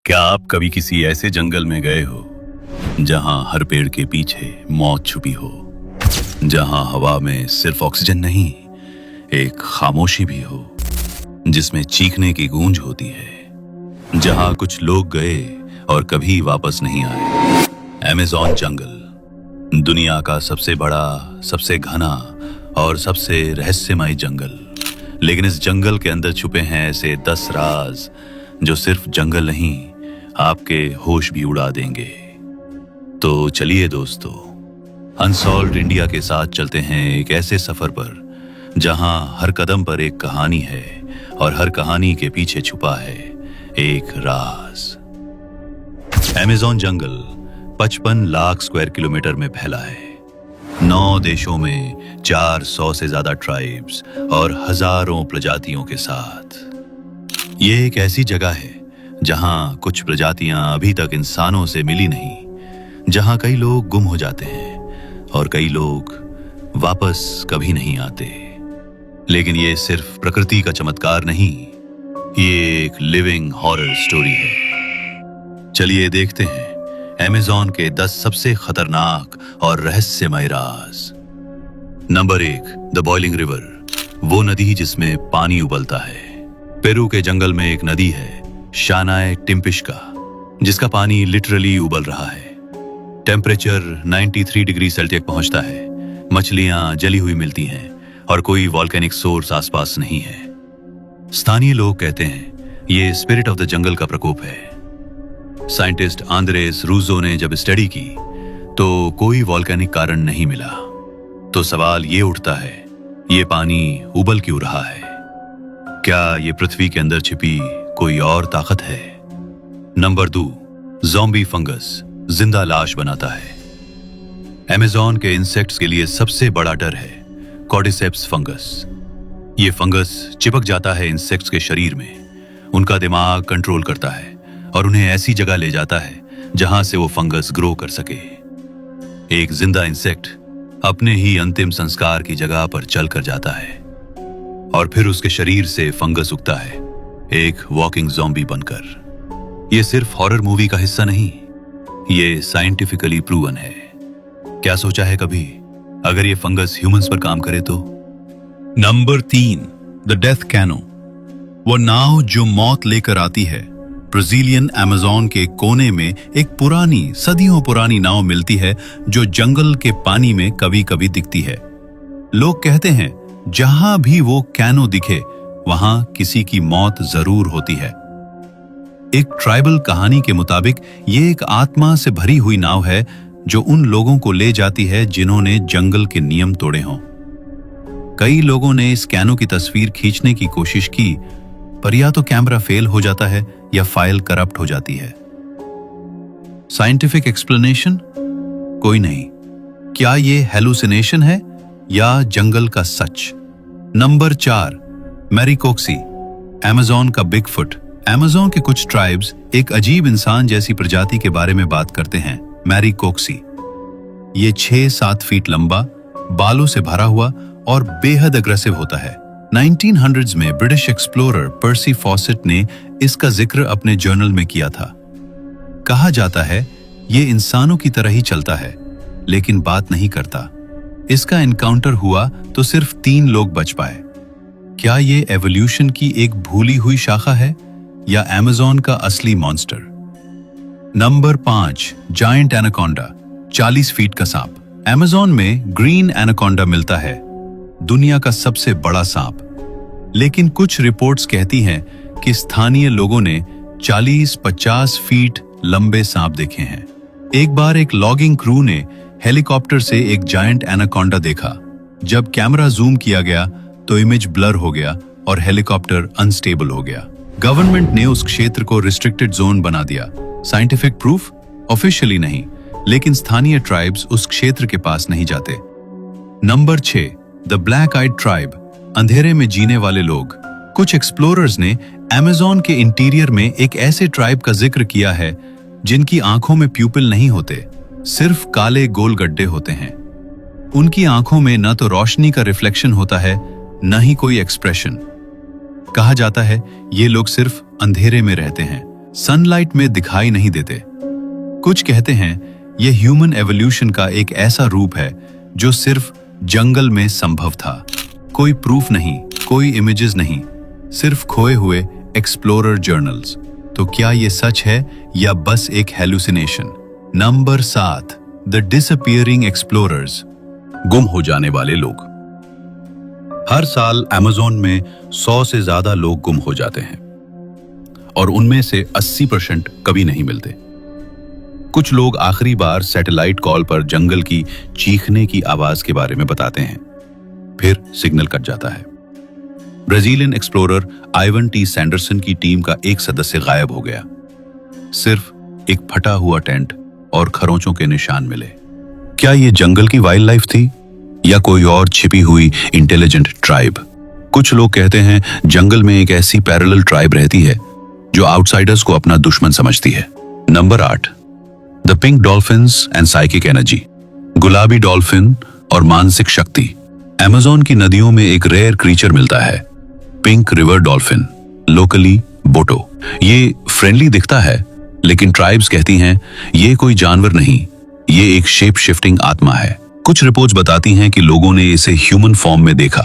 क्या आप कभी किसी ऐसे जंगल में गए हो जहां हर पेड़ के पीछे मौत छुपी हो, जहां हवा में सिर्फ ऑक्सीजन नहीं, एक खामोशी भी हो जिसमें चीखने की गूंज होती है, जहां कुछ लोग गए और कभी वापस नहीं आए। अमेज़न जंगल, दुनिया का सबसे बड़ा, सबसे घना और सबसे रहस्यमय जंगल। लेकिन इस जंगल के अंदर छुपे हैं ऐसे 10 राज जो सिर्फ जंगल नहीं, आपके होश भी उड़ा देंगे। तो चलिए दोस्तों, अनसॉल्व्ड इंडिया के साथ चलते हैं एक ऐसे सफर पर जहां हर कदम पर एक कहानी है और हर कहानी के पीछे छुपा है एक राज। अमेज़न जंगल 55 लाख स्क्वायर किलोमीटर में फैला है। 9 देशों में 400 से ज्यादा ट्राइब्स और हजारों प्रजातियों के साथ। ये एक ऐसी जगह है जहां कुछ प्रजातियां अभी तक इंसानों से मिली नहीं, जहां कई लोग गुम हो जाते हैं और कई लोग वापस कभी नहीं आते। लेकिन ये सिर्फ प्रकृति का चमत्कार नहीं, ये एक लिविंग हॉरर स्टोरी है। चलिए देखते हैं अमेज़न के 10 सबसे खतरनाक और रहस्यमय राज। नंबर 1, द बॉइलिंग रिवर, वो नदी जिसमें पानी उबलता है। पेरू के जंगल में एक नदी है, शानाय टिम्पिश्का, जिसका पानी लिटरली उबल रहा है। टेम्परेचर 93 डिग्री सेल्सियस पहुंचता है, मछलियां जली हुई मिलती हैं और कोई वॉल्केनिक सोर्स आसपास नहीं है। स्थानीय लोग कहते हैं ये स्पिरिट ऑफ द जंगल का प्रकोप है। साइंटिस्ट आंद्रेस रूजो ने जब स्टडी की तो कोई वॉल्केनिक कारण नहीं मिला। तो सवाल ये उठता है, ये पानी उबल क्यों रहा है? क्या ये पृथ्वी के अंदर छिपी कोई और ताकत है? नंबर 2, ज़ॉम्बी फंगस, जिंदा लाश बनाता है। अमेज़न के इंसेक्ट्स के लिए सबसे बड़ा डर है कॉर्डिसेप्स फंगस। ये फंगस चिपक जाता है इंसेक्ट्स के शरीर में, उनका दिमाग कंट्रोल करता है और उन्हें ऐसी जगह ले जाता है जहां से वो फंगस ग्रो कर सके। एक जिंदा इंसेक्ट अपने ही अंतिम संस्कार की जगह पर चल कर जाता है और फिर उसके शरीर से फंगस उगता है, एक वॉकिंग ज़ॉम्बी बनकर। ये सिर्फ हॉरर मूवी का हिस्सा नहीं, ये साइंटिफिकली प्रूवन है। क्या सोचा है कभी अगर ये फंगस ह्यूमंस पर काम करे तो? नंबर 3, द डेथ कैनो, वो नाव जो मौत लेकर आती है। ब्राजीलियन अमेज़न के कोने में एक पुरानी, सदियों पुरानी नाव मिलती है जो जंगल के पानी में कभी कभी दिखती है। लोग कहते हैं जहां भी वो कैनो दिखे वहां किसी की मौत जरूर होती है। एक ट्राइबल कहानी के मुताबिक ये एक आत्मा से भरी हुई नाव है जो उन लोगों को ले जाती है जिन्होंने जंगल के नियम तोड़े हों। कई लोगों ने इस कैनो की तस्वीर खींचने की कोशिश की, पर या तो कैमरा फेल हो जाता है या फाइल करप्ट हो जाती है। साइंटिफिक एक्सप्लेनेशन कोई नहीं। क्या ये हेलुसिनेशन है या जंगल का सच? नंबर 4, मैरीकोक्सी, अमेज़न का बिगफुट। अमेज़न के कुछ ट्राइब्स एक अजीब इंसान जैसी प्रजाति के बारे में बात करते हैं, मैरीकोक्सी। ये 6-7 फीट लंबा, बालों से भरा हुआ और बेहद अग्रेसिव होता है। 1900s में ब्रिटिश एक्सप्लोरर पर्सी फॉसेट ने इसका जिक्र अपने जर्नल में किया था। कहा जाता है ये इंसानों की तरह ही चलता है लेकिन बात नहीं करता। इसका एनकाउंटर हुआ तो सिर्फ 3 लोग बच पाए। क्या ये एवोल्यूशन की एक भूली हुई शाखा है या अमेज़न का असली monster? Number 5, giant anaconda, 40 feet का सांप। अमेज़न में ग्रीन एनाकोंडा मिलता है, दुनिया का सबसे बड़ा सांप। लेकिन कुछ रिपोर्ट्स कहती हैं कि स्थानीय लोगों ने 40-50 फीट लंबे सांप देखे हैं। एक बार एक लॉगिंग क्रू ने हेलीकॉप्टर से एक जायंट एनाकोंडा देखा। जब कैमरा जूम किया गया तो इमेज ब्लर हो गया और हेलीकॉप्टर अनस्टेबल हो गया। गवर्नमेंट ने उस क्षेत्र को रिस्ट्रिक्टेड जोन बना दिया। साइंटिफिक प्रूफ ऑफिशियली नहीं, लेकिन स्थानीय ट्राइब्स उस क्षेत्र के पास नहीं जाते। Number 6, the black eyed tribe, अंधेरे में जीने वाले लोग। कुछ एक्सप्लोरर्स ने अमेज़न के इंटीरियर में एक ऐसे ट्राइब का जिक्र किया है जिनकी आंखों में प्यूपिल नहीं होते, सिर्फ काले गोल गड्ढे होते हैं। उनकी आंखों में न तो रोशनी का रिफ्लेक्शन होता है न ही कोई एक्सप्रेशन। कहा जाता है ये लोग सिर्फ अंधेरे में रहते हैं, सनलाइट में दिखाई नहीं देते। कुछ कहते हैं यह ह्यूमन एवोल्यूशन का एक ऐसा रूप है जो सिर्फ जंगल में संभव था। कोई प्रूफ नहीं, कोई इमेजेस नहीं, सिर्फ खोए हुए एक्सप्लोरर जर्नल्स। तो क्या ये सच है या बस एक hallucination? Number 7, the disappearing explorers, गुम हो जाने वाले लोग। हर साल अमेज़न में 100 से ज्यादा लोग गुम हो जाते हैं और उनमें से 80% कभी नहीं मिलते। कुछ लोग आखिरी बार सैटेलाइट कॉल पर जंगल की चीखने की आवाज के बारे में बताते हैं, फिर सिग्नल कट जाता है। Brazilian explorer Ivan T Sanderson की टीम का एक सदस्य गायब हो गया। सिर्फ एक फटा हुआ टेंट और खरोंचों के निशान मिले। क्या ये जंगल की वाइल्ड लाइफ थी या कोई और छिपी हुई इंटेलिजेंट ट्राइब? कुछ लोग कहते हैं जंगल में एक ऐसी पैरेलल ट्राइब रहती है जो आउटसाइडर्स को अपना दुश्मन समझती है। Number 8, the pink dolphins and psychic energy, गुलाबी डॉल्फिन और मानसिक शक्ति। अमेज़न की नदियों में एक रेयर क्रीचर मिलता है, पिंक रिवर डॉल्फिन, लोकली बोटो। ये फ्रेंडली दिखता है, लेकिन ट्राइब्स कहती हैं ये कोई जानवर नहीं, ये एक शेप शिफ्टिंग आत्मा है। कुछ रिपोर्ट्स बताती हैं कि लोगों ने इसे ह्यूमन फॉर्म में देखा,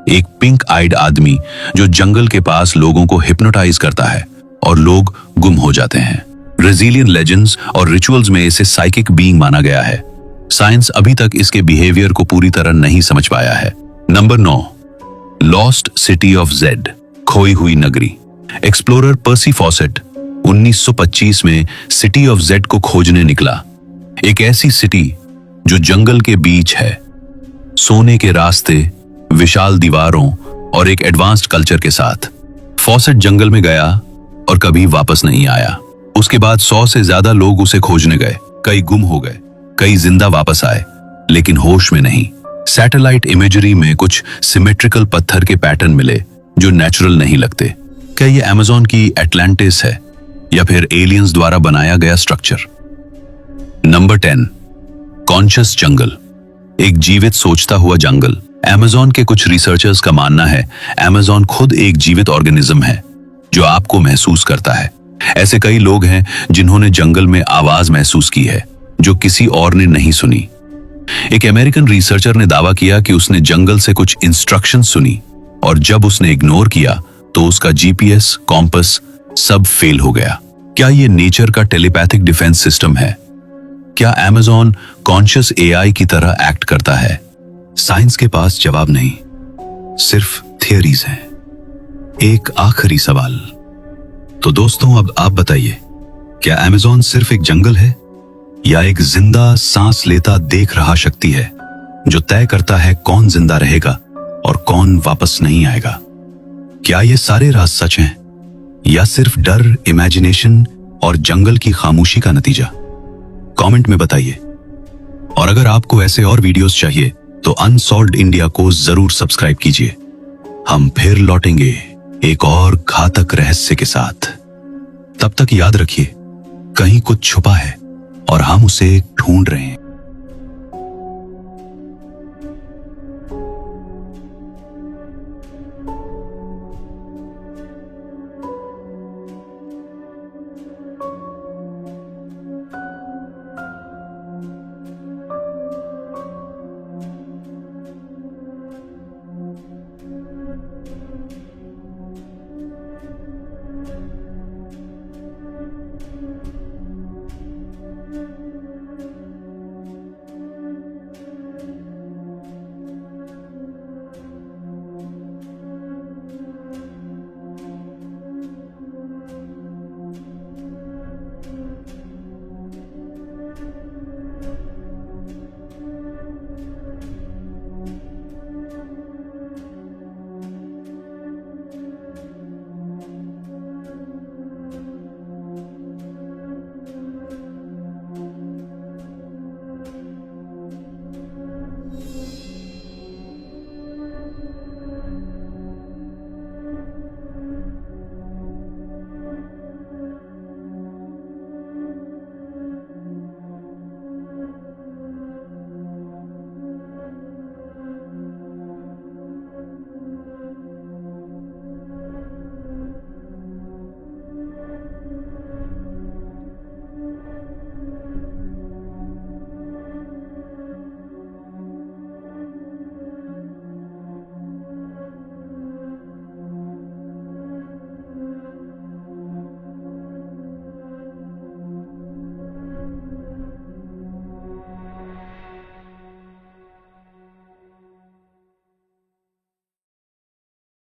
एक पिंक आइड आदमी जो जंगल के पास लोगों को हिप्नोटाइज करता है और लोग गुम हो जाते हैं। ब्राजीलियन लेजेंड्स और रिचुअल्स में इसे साइकिक बीइंग माना गया है। साइंस अभी तक इसके बिहेवियर को पूरी तरह नहीं समझ पाया है। Number 9, lost city of Z, खोई हुई नगरी। एक्सप्लोरर पर्सी फॉसेट 1925 में सिटी ऑफ जेड को खोजने निकला। एक ऐसी सिटी जो जंगल के बीच है, सोने के रास्ते, विशाल दीवारों और एक एडवांस्ड कल्चर के साथ। फॉसेट जंगल में गया और कभी वापस नहीं आया। उसके बाद 100 से ज्यादा लोग उसे खोजने गए। कई गुम हो गए, कई जिंदा वापस आए, लेकिन होश में नहीं। सैटेलाइट इमेजरी में कुछ सिमेट्रिकल पत्थर के पैटर्न मिले जो नेचुरल नहीं लगते। क्या ये अमेज़न की एटलांटिस है या फिर एलियंस द्वारा बनाया गया स्ट्रक्चर? नंबर 10, कॉन्शियस जंगल, एक जीवित सोचता हुआ जंगल। अमेज़न के कुछ रिसर्चर्स का मानना है अमेज़न खुद एक जीवित ऑर्गेनिज्म है जो आपको महसूस करता है। ऐसे कई लोग हैं जिन्होंने जंगल में आवाज महसूस की है जो किसी और ने नहीं सुनी। एक अमेरिकन रिसर्चर ने दावा किया कि उसने जंगल से कुछ इंस्ट्रक्शंस सुनी और जब उसने इग्नोर किया तो उसका जीपीएस, कॉम्पस सब फेल हो गया। क्या ये नेचर का टेलीपैथिक डिफेंस सिस्टम है? क्या अमेज़न कॉन्शियस एआई की तरह एक्ट करता है? साइंस के पास जवाब नहीं, सिर्फ थियरीज हैं। एक आखिरी सवाल, तो दोस्तों अब आप बताइए, क्या अमेज़न सिर्फ एक जंगल है या एक जिंदा सांस लेता देख रहा शक्ति है जो तय करता है कौन जिंदा रहेगा और कौन वापस नहीं आएगा? क्या ये सारे राज सच हैं या सिर्फ डर, इमेजिनेशन और जंगल की खामोशी का नतीजा? कमेंट में बताइए। और अगर आपको ऐसे और वीडियोस चाहिए तो अनसॉल्व्ड इंडिया को जरूर सब्सक्राइब कीजिए। हम फिर लौटेंगे एक और घातक रहस्य के साथ। तब तक याद रखिए, कहीं कुछ छुपा है और हम उसे ढूंढ रहे हैं।